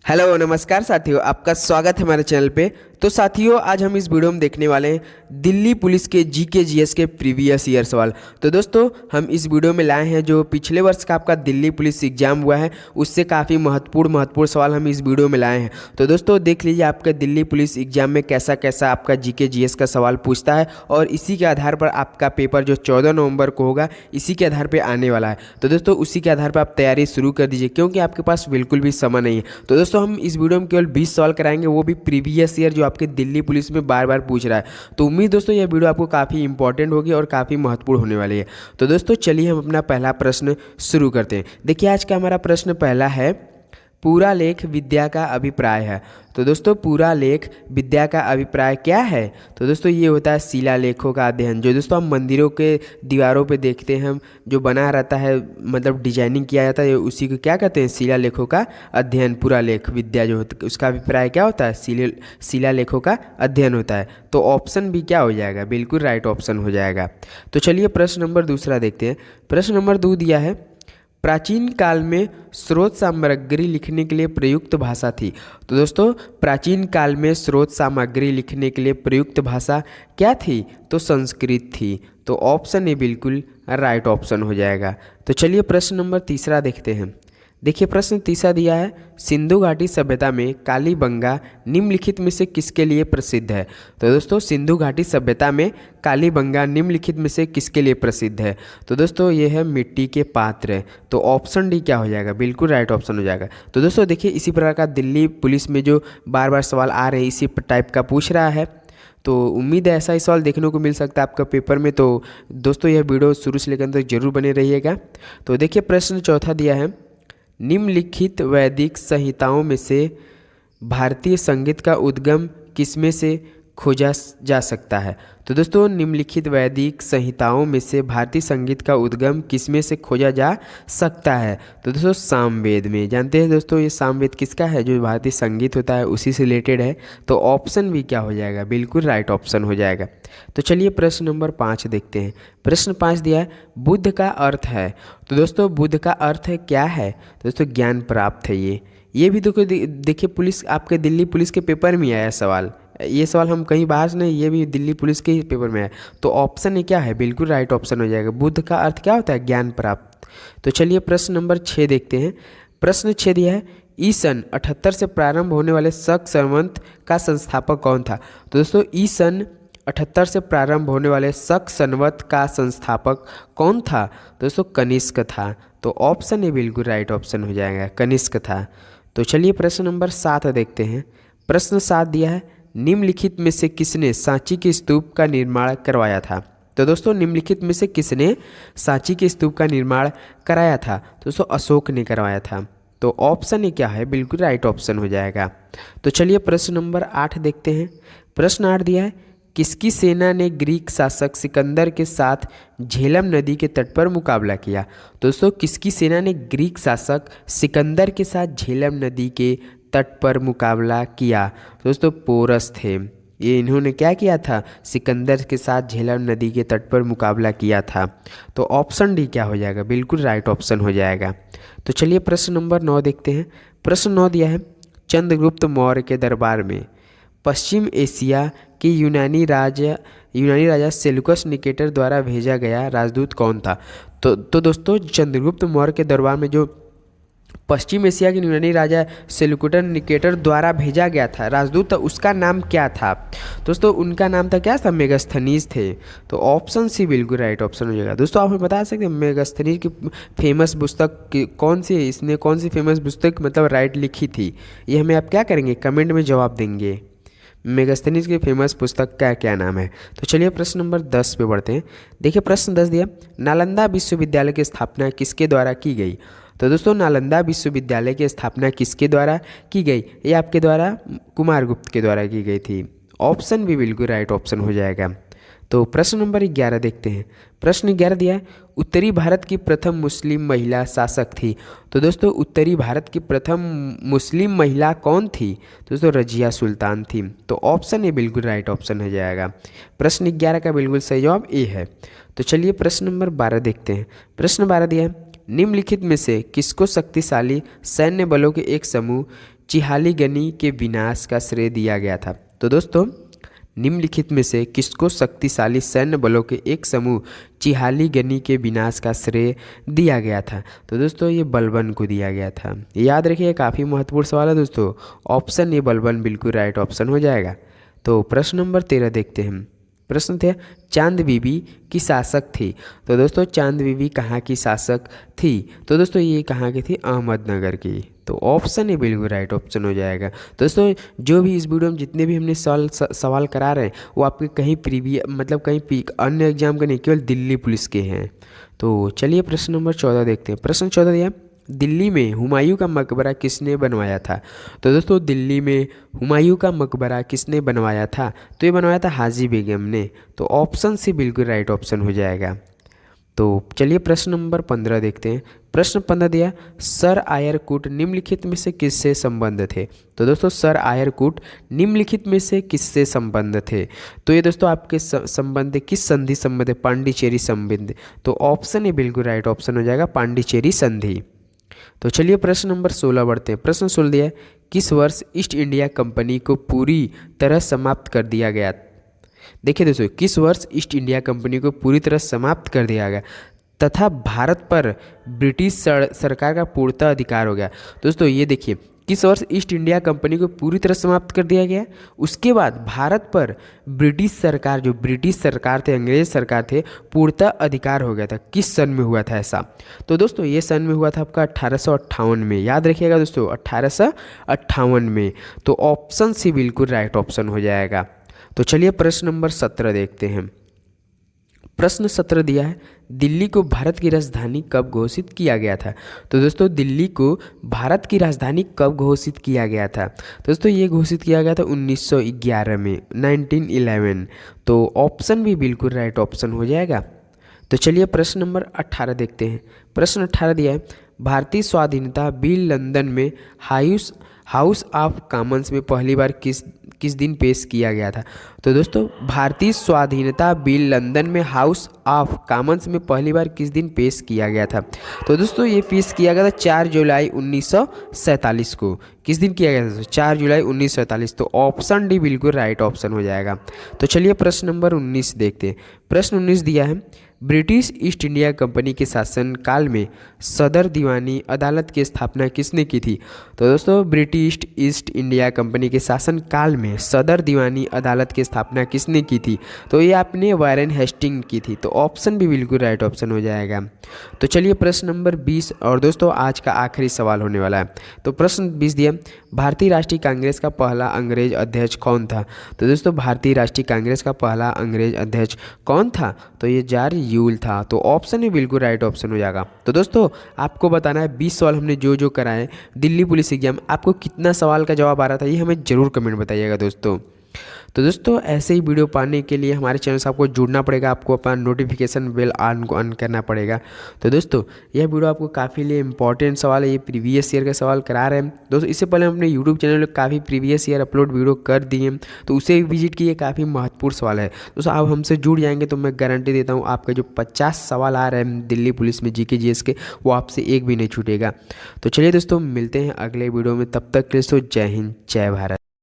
Hello नमस्कार साथियों, आपका स्वागत है हमारे चैनल पे। तो साथियों, आज हम इस वीडियो में देखने वाले हैं दिल्ली पुलिस के जीके जीएस के प्रीवियस ईयर सवाल। तो दोस्तों, हम इस वीडियो में लाए हैं जो पिछले वर्ष का आपका दिल्ली पुलिस एग्जाम हुआ है, उससे काफ़ी महत्वपूर्ण सवाल हम इस वीडियो में लाए हैं। तो दोस्तों देख लीजिए आपका दिल्ली पुलिस एग्जाम में कैसा कैसा आपका जीके जीएस का सवाल पूछता है, और इसी के आधार पर आपका पेपर जो 14 नवंबर को होगा, इसी के आधार पर आने वाला है। तो दोस्तों उसी के आधार पर आप तैयारी शुरू कर दीजिए, क्योंकि आपके पास बिल्कुल भी समय नहीं है। तो दोस्तों हम इस वीडियो में केवल 20 सवाल कराएंगे, वो भी प्रीवियस ईयर जो आपके दिल्ली पुलिस में बार बार पूछ रहा है। तो उम्मीद दोस्तों यह वीडियो आपको काफ़ी इंपॉर्टेंट होगी और काफ़ी महत्वपूर्ण होने वाली है। तो दोस्तों चलिए हम अपना पहला प्रश्न शुरू करते हैं। देखिए आज का हमारा प्रश्न पहला है, पूरा लेख विद्या का अभिप्राय है। तो दोस्तों पूरा लेख विद्या का अभिप्राय क्या है? तो दोस्तों ये होता है शिलालेखों का अध्ययन, जो दोस्तों हम मंदिरों के दीवारों पे देखते हैं, हम जो बना रहता है, मतलब डिजाइनिंग किया जाता है, उसी को क्या कहते हैं? शिलालेखों का अध्ययन। पूरा लेख विद्या जो होता है उसका अभिप्राय क्या होता है? शिलालेखों का अध्ययन होता है। तो ऑप्शन भी क्या हो जाएगा? बिल्कुल राइट ऑप्शन हो जाएगा। तो चलिए प्रश्न नंबर दूसरा देखते हैं। प्रश्न नंबर 2 दिया है, प्राचीन काल में स्रोत सामग्री लिखने के लिए प्रयुक्त भाषा थी। तो दोस्तों प्राचीन काल में स्रोत सामग्री लिखने के लिए प्रयुक्त भाषा क्या थी? तो संस्कृत थी। तो ऑप्शन ए बिल्कुल राइट ऑप्शन हो जाएगा। तो चलिए प्रश्न नंबर तीसरा देखते हैं। देखिए प्रश्न तीसरा दिया है, सिंधु घाटी सभ्यता में कालीबंगा निम्नलिखित में से किसके लिए प्रसिद्ध है? तो दोस्तों सिंधु घाटी सभ्यता में कालीबंगा निम्नलिखित में से किसके लिए प्रसिद्ध है? तो दोस्तों ये है मिट्टी के पात्र। तो ऑप्शन डी क्या हो जाएगा? बिल्कुल राइट ऑप्शन हो जाएगा। तो दोस्तों देखिए इसी प्रकार का दिल्ली पुलिस में जो बार बार सवाल आ रहे हैं, इसी टाइप का पूछ रहा है। तो उम्मीद है ऐसा ही सवाल देखने को मिल सकता है आपका पेपर में। तो दोस्तों यह वीडियो शुरू से लेकर तक जरूर बने रहिएगा। तो देखिए प्रश्न चौथा दिया है, निम्नलिखित वैदिक संहिताओं में से भारतीय संगीत का उद्गम किसमें से खोजा जा सकता है? तो दोस्तों निम्नलिखित वैदिक संहिताओं में से भारतीय संगीत का उद्गम किसमें से खोजा जा सकता है? तो दोस्तों सामवेद में। जानते हैं दोस्तों ये सामवेद किसका है? जो भारतीय संगीत होता है उसी से रिलेटेड है। तो ऑप्शन भी क्या हो जाएगा? बिल्कुल राइट ऑप्शन हो जाएगा। तो चलिए प्रश्न नंबर 5 देखते हैं। प्रश्न 5 दिया है, बुद्ध का अर्थ है। तो दोस्तों बुद्ध का अर्थ है क्या है? तो दोस्तों ज्ञान प्राप्त है। ये भी देखिए पुलिस आपके दिल्ली पुलिस के पेपर में आया सवाल। ये सवाल हम कहीं बाहर से नहीं, ये भी दिल्ली पुलिस के ही पेपर में है। तो ऑप्शन ए क्या है? बिल्कुल राइट ऑप्शन हो जाएगा। बुद्ध का अर्थ क्या होता है? ज्ञान प्राप्त। तो चलिए प्रश्न नंबर 6 देखते हैं। प्रश्न 6 दिया है, ईसन 78 से प्रारंभ होने वाले शक संवत का संस्थापक कौन था? तो दोस्तों ईसन 78 से प्रारंभ होने वाले शक संवत का संस्थापक कौन था? दोस्तों कनिष्क था। तो ऑप्शन ए बिल्कुल राइट ऑप्शन हो जाएगा, कनिष्क था। तो चलिए प्रश्न नंबर 7 देखते हैं। प्रश्न 7 दिया है, निम्नलिखित में से किसने सांची के स्तूप का निर्माण करवाया था? तो दोस्तों निम्नलिखित में से किसने सांची के स्तूप का निर्माण कराया था? तो दोस्तों अशोक ने करवाया था। तो ऑप्शन ए क्या है? बिल्कुल राइट ऑप्शन हो जाएगा। तो चलिए प्रश्न नंबर 8 देखते हैं। प्रश्न 8 दिया है, किसकी सेना ने ग्रीक शासक सिकंदर के साथ झेलम नदी के तट पर मुकाबला किया? दोस्तों किसकी सेना ने ग्रीक शासक सिकंदर के साथ झेलम नदी के तट पर मुकाबला किया? दोस्तों पोरस थे। ये इन्होंने क्या किया था? सिकंदर के साथ झेलम नदी के तट पर मुकाबला किया था। तो ऑप्शन डी क्या हो जाएगा? बिल्कुल राइट ऑप्शन हो जाएगा। तो चलिए प्रश्न नंबर 9 देखते हैं। प्रश्न 9 दिया है, चंद्रगुप्त मौर्य के दरबार में पश्चिम एशिया के यूनानी राजा सेल्यूकस निकेटर द्वारा भेजा गया राजदूत कौन था? तो दोस्तों चंद्रगुप्त मौर्य के दरबार में जो पश्चिम एशिया के यूनानी राजा सेल्यूकस निकेटर द्वारा भेजा गया था राजदूत, तो उसका नाम क्या था? दोस्तों उनका नाम था क्या था? मेगास्थनीज थे। तो ऑप्शन सी बिल्कुल राइट ऑप्शन हो जाएगा। दोस्तों आप हमें बता सकते हैं मेगास्थनीज की फेमस पुस्तक कौन सी है? इसने कौन सी फेमस पुस्तक मतलब राइट लिखी थी? ये हमें आप क्या करेंगे? कमेंट में जवाब देंगे। मेगास्थनीज की फेमस पुस्तक का क्या नाम है? तो चलिए प्रश्न नंबर 10 पे बढ़ते हैं। देखिए प्रश्न 10 दिया, नालंदा विश्वविद्यालय की स्थापना किसके द्वारा की गई? तो दोस्तों नालंदा विश्वविद्यालय की स्थापना किसके द्वारा की गई? ये आपके द्वारा कुमारगुप्त के द्वारा की गई थी। ऑप्शन भी बिल्कुल राइट ऑप्शन हो जाएगा। तो प्रश्न नंबर 11 देखते हैं। प्रश्न 11 दिया है, उत्तरी भारत की प्रथम मुस्लिम महिला शासक थी। तो दोस्तों उत्तरी भारत की प्रथम मुस्लिम महिला कौन थी? दोस्तों रजिया सुल्तान थी। तो ऑप्शन ए बिल्कुल राइट ऑप्शन हो जाएगा। प्रश्न 11 का बिल्कुल सही जवाब ए है। तो चलिए प्रश्न नंबर 12 देखते हैं। प्रश्न 12 दिया है, निम्नलिखित में से किसको शक्तिशाली सैन्य बलों के एक समूह चिहालीगनी के विनाश का श्रेय दिया गया था? तो दोस्तों निम्नलिखित में से किसको शक्तिशाली सैन्य बलों के एक समूह चिहालीगनी के विनाश का श्रेय दिया गया था? तो दोस्तों ये बलबन को दिया गया था। याद रखिए काफ़ी महत्वपूर्ण सवाल है दोस्तों। ऑप्शन ए बलबन बिल्कुल राइट ऑप्शन हो जाएगा। तो प्रश्न नंबर 13 देखते हैं। प्रश्न थे चांद बीबी की शासक थी। तो दोस्तों चांद बीबी कहाँ की शासक थी? तो दोस्तों ये कहाँ की थी? अहमदनगर की। तो ऑप्शन ए बिल्कुल राइट ऑप्शन हो जाएगा। दोस्तों जो भी इस वीडियो में जितने भी हमने सवाल करा रहे हैं वो आपके कहीं मतलब कहीं अन्य एग्जाम के नहीं, केवल दिल्ली पुलिस के हैं। तो चलिए प्रश्न नंबर 14 देखते हैं। प्रश्न 14 दिया दिल्ली में हुमायूं का मकबरा किसने बनवाया था? तो दोस्तों दिल्ली में हुमायूं का मकबरा किसने बनवाया था? तो ये बनवाया था हाजी बेगम ने। तो ऑप्शन सी बिल्कुल राइट ऑप्शन हो जाएगा। तो चलिए प्रश्न नंबर 15 देखते हैं। प्रश्न 15 दिया सर आयरकुट निम्नलिखित में से किससे संबंध थे? तो दोस्तों सर आयरकुट निम्नलिखित में से किससे संबंध थे? तो ये दोस्तों आपके संबंध किस संधि संबंध है? पांडिचेरी संबंध। तो ऑप्शन ए बिल्कुल राइट ऑप्शन हो जाएगा, पांडिचेरी संधि। तो चलिए प्रश्न नंबर 16 बढ़ते हैं। प्रश्न 16 दिया किस वर्ष ईस्ट इंडिया कंपनी को पूरी तरह समाप्त कर दिया गया? देखिए दोस्तों किस वर्ष ईस्ट इंडिया कंपनी को पूरी तरह समाप्त कर दिया गया तथा भारत पर ब्रिटिश सरकार का पूर्णतः अधिकार हो गया? दोस्तों ये देखिए किस वर्ष ईस्ट इंडिया कंपनी को पूरी तरह समाप्त कर दिया गया, उसके बाद भारत पर ब्रिटिश सरकार, जो ब्रिटिश सरकार थे, अंग्रेज सरकार थे, पूर्णतः अधिकार हो गया था। किस सन में हुआ था ऐसा? तो दोस्तों ये सन में हुआ था आपका 1858 में। याद रखिएगा दोस्तों 1858 में। तो ऑप्शन सी बिल्कुल राइट ऑप्शन हो जाएगा। तो चलिए प्रश्न नंबर 17 देखते हैं। प्रश्न 17 दिया है दिल्ली को भारत की राजधानी कब घोषित किया गया था? तो दोस्तों दिल्ली को भारत की राजधानी कब घोषित किया गया था? दोस्तों ये घोषित किया गया था 1911 में, 1911। तो ऑप्शन भी बिल्कुल राइट ऑप्शन हो जाएगा। तो चलिए प्रश्न नंबर 18 देखते हैं। प्रश्न 18 दिया है भारतीय स्वाधीनता बिल लंदन में हाउस ऑफ कॉमन्स में पहली बार किस दिन पेश किया गया था? तो दोस्तों भारतीय स्वाधीनता बिल लंदन में हाउस ऑफ कॉमन्स में पहली बार किस दिन पेश किया गया था? तो दोस्तों ये पेश किया गया था 4 जुलाई 1947 को। किस दिन किया गया था? 4 जुलाई 1947। तो ऑप्शन डी बिल्कुल राइट ऑप्शन हो जाएगा। तो चलिए प्रश्न नंबर 19 देखते हैं। प्रश्न 19 दिया है ब्रिटिश ईस्ट इंडिया कंपनी के शासनकाल में सदर दीवानी अदालत की स्थापना किसने की थी? तो दोस्तों ब्रिटिश ईस्ट इंडिया कंपनी के शासनकाल में सदर दीवानी अदालत की स्थापना किसने की थी? तो ये आपने वारेन हेस्टिंग की थी। तो ऑप्शन भी बिल्कुल राइट ऑप्शन हो जाएगा। तो चलिए प्रश्न नंबर 20 और दोस्तों आज का आखिरी सवाल होने वाला है। तो प्रश्न 20 दिया भारतीय राष्ट्रीय कांग्रेस का पहला अंग्रेज अध्यक्ष कौन था? तो दोस्तों भारतीय राष्ट्रीय कांग्रेस का पहला अंग्रेज अध्यक्ष कौन था? तो ये जॉर्ज यूल था। तो ऑप्शन ही बिल्कुल राइट ऑप्शन हो जाएगा। तो दोस्तों आपको बताना है 20 सवाल हमने जो कराए दिल्ली पुलिस एग्जाम, आपको कितना सवाल का जवाब आ रहा था ये हमें ज़रूर कमेंट बताइएगा दोस्तों। तो दोस्तों ऐसे ही वीडियो पाने के लिए हमारे चैनल से आपको जुड़ना पड़ेगा, आपको अपना नोटिफिकेशन बेल ऑन करना पड़ेगा। तो दोस्तों यह वीडियो आपको काफ़ी लिए इंपॉर्टेंट सवाल है, ये प्रीवियस ईयर का सवाल करा रहे हैं दोस्तों। इससे पहले हम अपने यूट्यूब चैनल पर काफ़ी प्रीवियस ईयर अपलोड वीडियो कर दिए, तो उसे विजिट किए, काफ़ी महत्वपूर्ण सवाल है दोस्तों। आप हमसे जुड़ जाएंगे तो मैं गारंटी देता हूँ आपके जो 50 सवाल आ रहे हैं दिल्ली पुलिस में जीके जीएस के, वो आपसे एक भी नहीं छूटेगा। तो चलिए दोस्तों मिलते हैं अगले वीडियो में, तब तक के दोस्तों जय हिंद जय भारत।